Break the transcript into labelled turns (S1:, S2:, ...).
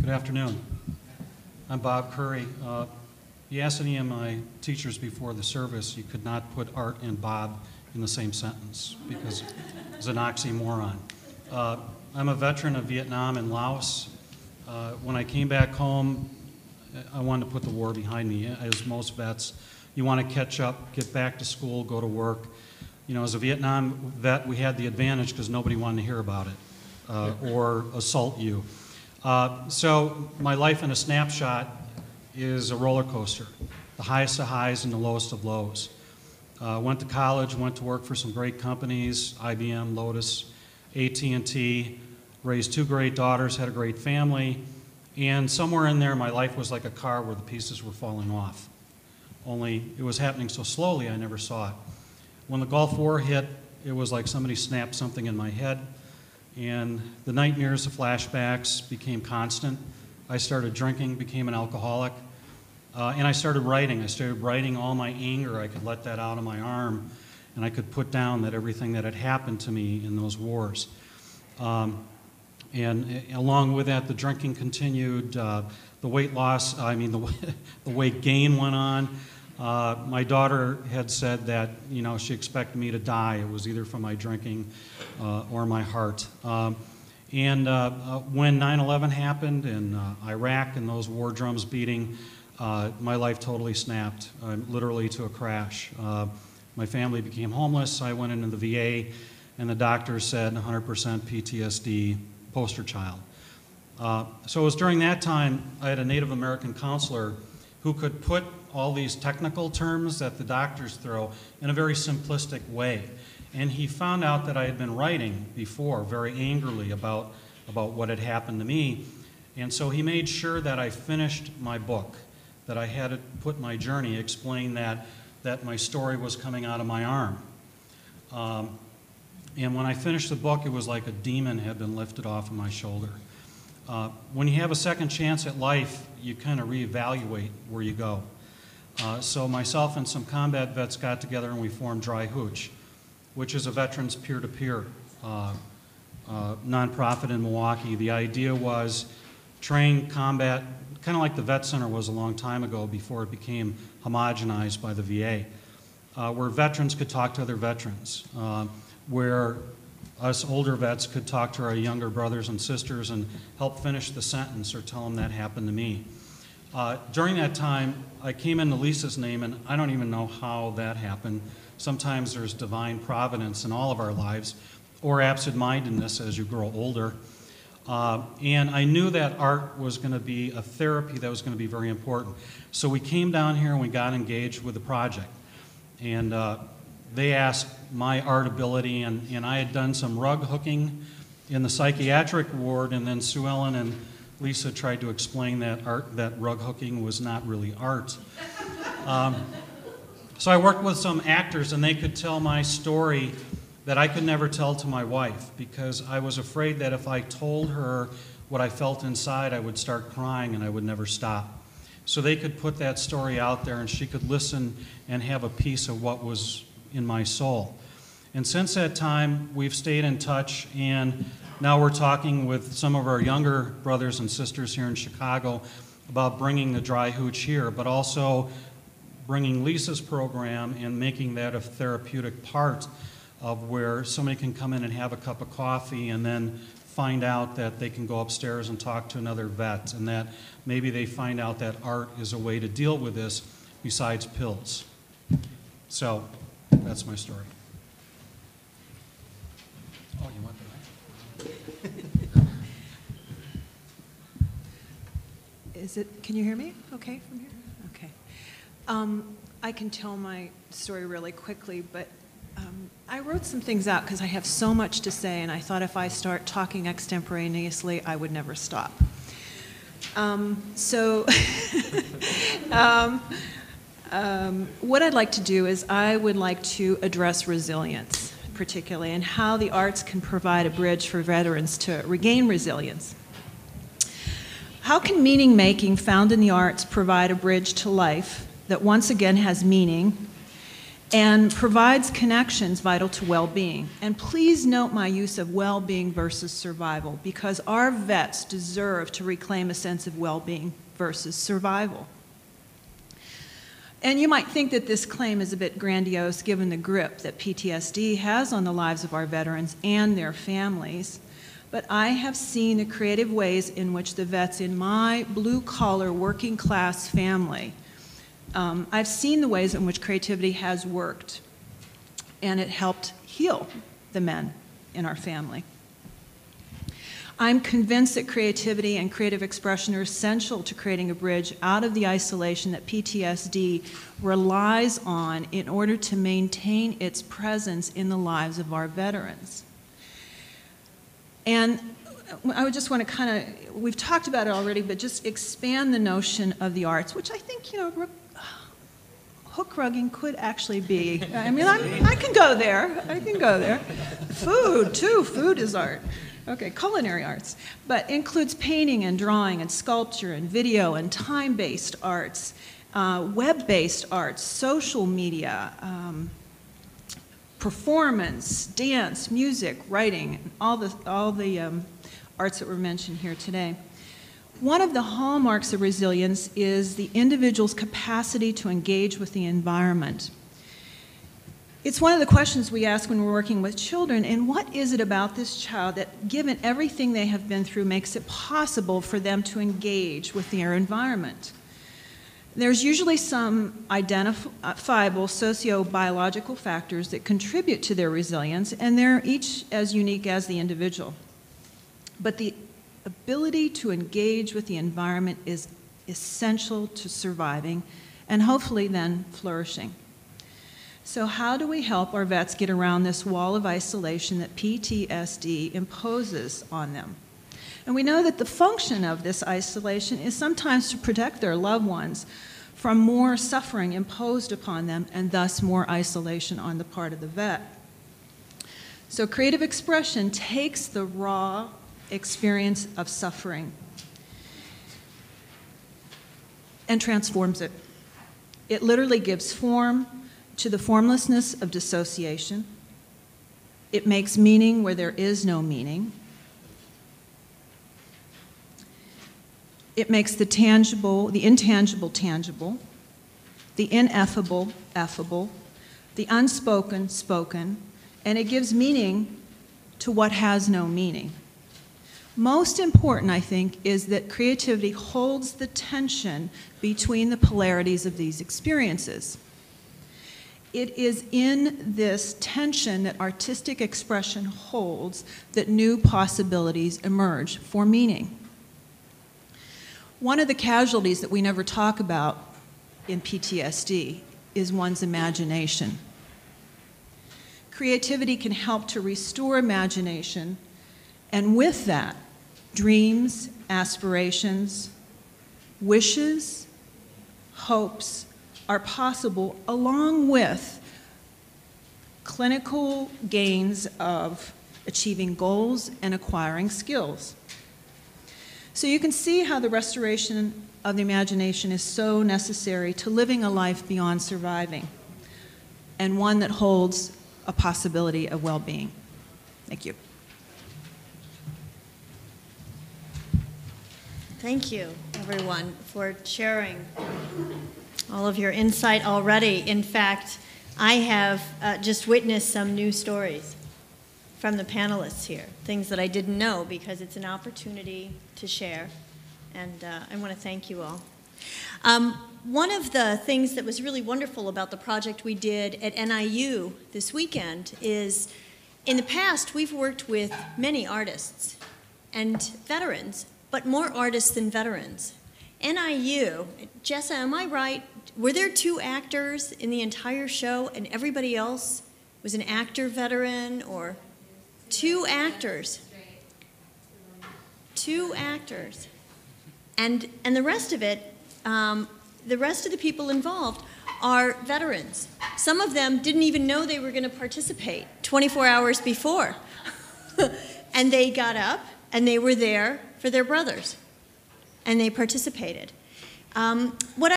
S1: Good afternoon. I'm Bob Curry. You asked any of my teachers before the service, you could not put Art and Bob in the same sentence because it's an oxymoron. I'm a veteran of Vietnam and Laos. When I came back home, I wanted to put the war behind me. As most vets, you want to catch up, get back to school, go to work. You know, as a Vietnam vet, we had the advantage because nobody wanted to hear about it or assault you. So my life in a snapshot is a roller coaster, the highest of highs and the lowest of lows. Went to college, went to work for some great companies, IBM, Lotus, AT&T, raised two great daughters, had a great family, and somewhere in there my life was like a car where the pieces were falling off. Only it was happening so slowly I never saw it. When the Gulf War hit, it was like somebody snapped something in my head, and the nightmares, the flashbacks became constant. I started drinking, became an alcoholic, and I started writing. I started writing all my anger. I could let that out on my arm, and I could put down that everything that had happened to me in those wars. And along with that, the drinking continued, the weight loss, the weight gain went on. My daughter had said that, you know, she expected me to die. It was either from my drinking or my heart. When 9/11 happened in Iraq and those war drums beating, my life totally snapped, literally to a crash. My family became homeless. I went into the VA, and the doctor said 100% PTSD, poster child. So it was during that time I had a Native American counselor who could put all these technical terms that the doctors throw in a very simplistic way. And he found out that I had been writing before very angrily about what had happened to me. And so he made sure that I finished my book, that I had to put my journey, explain that my story was coming out of my arm. And when I finished the book, it was like a demon had been lifted off of my shoulder. When you have a second chance at life, you kind of reevaluate where you go. So myself and some combat vets got together and we formed Dry Hooch, which is a veterans peer-to-peer nonprofit in Milwaukee. The idea was train combat, kind of like the Vet Center was a long time ago before it became homogenized by the VA, where veterans could talk to other veterans, where us older vets could talk to our younger brothers and sisters and help finish the sentence or tell them that happened to me. During that time, I came into Lisa's name, and I don't even know how that happened. Sometimes there's divine providence in all of our lives, or absent-mindedness as you grow older. And I knew that art was going to be a therapy that was going to be very important. So we came down here and we got engaged with the project. And they asked my art ability, and I had done some rug hooking in the psychiatric ward, and then Sue Ellen and Lisa tried to explain that rug hooking was not really art. So I worked with some actors, and they could tell my story that I could never tell to my wife because I was afraid that if I told her what I felt inside, I would start crying and I would never stop. So they could put that story out there, and she could listen and have a piece of what was in my soul. And since that time, we've stayed in touch, and now we're talking with some of our younger brothers and sisters here in Chicago about bringing the Dry Hooch here, but also bringing Lisa's program and making that a therapeutic part of where somebody can come in and have a cup of coffee and then find out that they can go upstairs and talk to another vet, and that maybe they find out that art is a way to deal with this besides pills. So that's my story. Oh, you want that?
S2: Can you hear me okay from here? Okay. I can tell my story really quickly, but I wrote some things out because I have so much to say, and I thought if I start talking extemporaneously, I would never stop. What I'd like to do is I would like to address resilience, particularly, and how the arts can provide a bridge for veterans to regain resilience. How can meaning-making found in the arts provide a bridge to life that once again has meaning, and provides connections vital to well-being. And please note my use of well-being versus survival, because our vets deserve to reclaim a sense of well-being versus survival. And you might think that this claim is a bit grandiose given the grip that PTSD has on the lives of our veterans and their families, but I have seen the creative ways in which the vets in my blue-collar working-class family, I've seen the ways in which creativity has worked, and it helped heal the men in our family. I'm convinced that creativity and creative expression are essential to creating a bridge out of the isolation that PTSD relies on in order to maintain its presence in the lives of our veterans. And I would just want to we've talked about it already, but just expand the notion of the arts, which I think, hook rugging could actually be. I mean, I can go there. I can go there. Food, too. Food is art. Okay, culinary arts. But includes painting and drawing and sculpture and video and time-based arts, web-based arts, social media, performance, dance, music, writing, all the arts that were mentioned here today. One of the hallmarks of resilience is the individual's capacity to engage with the environment. It's one of the questions we ask when we're working with children, and what is it about this child that, given everything they have been through, makes it possible for them to engage with their environment? There's usually some identifiable socio-biological factors that contribute to their resilience, and they're each as unique as the individual. But the ability to engage with the environment is essential to surviving and hopefully then flourishing. So how do we help our vets get around this wall of isolation that PTSD imposes on them? And we know that the function of this isolation is sometimes to protect their loved ones from more suffering imposed upon them and thus more isolation on the part of the vet. So creative expression takes the raw experience of suffering and transforms it. It literally gives form to the formlessness of dissociation. It makes meaning where there is no meaning. It makes the intangible tangible, the ineffable effable, the unspoken spoken, and it gives meaning to what has no meaning. Most important, I think, is that creativity holds the tension between the polarities of these experiences. It is in this tension that artistic expression holds that new possibilities emerge for meaning. One of the casualties that we never talk about in PTSD is one's imagination. Creativity can help to restore imagination, and with that, dreams, aspirations, wishes, hopes are possible, along with clinical gains of achieving goals and acquiring skills. So you can see how the restoration of the imagination is so necessary to living a life beyond surviving, and one that holds a possibility of well-being. Thank you.
S3: Thank you, everyone, for sharing all of your insight already. In fact, I have just witnessed some new stories from the panelists here, things that I didn't know, because it's an opportunity to share, and I want to thank you all. One of the things that was really wonderful about the project we did at NIU this weekend is, in the past, we've worked with many artists and veterans, but more artists than veterans. NIU, Jessa, am I right? Were there 2 actors in the entire show and everybody else was an actor veteran, or 2 actors? 2 actors. And the rest of it, the rest of the people involved are veterans. Some of them didn't even know they were going to participate 24 hours before. And they got up and they were there for their brothers, and they participated. What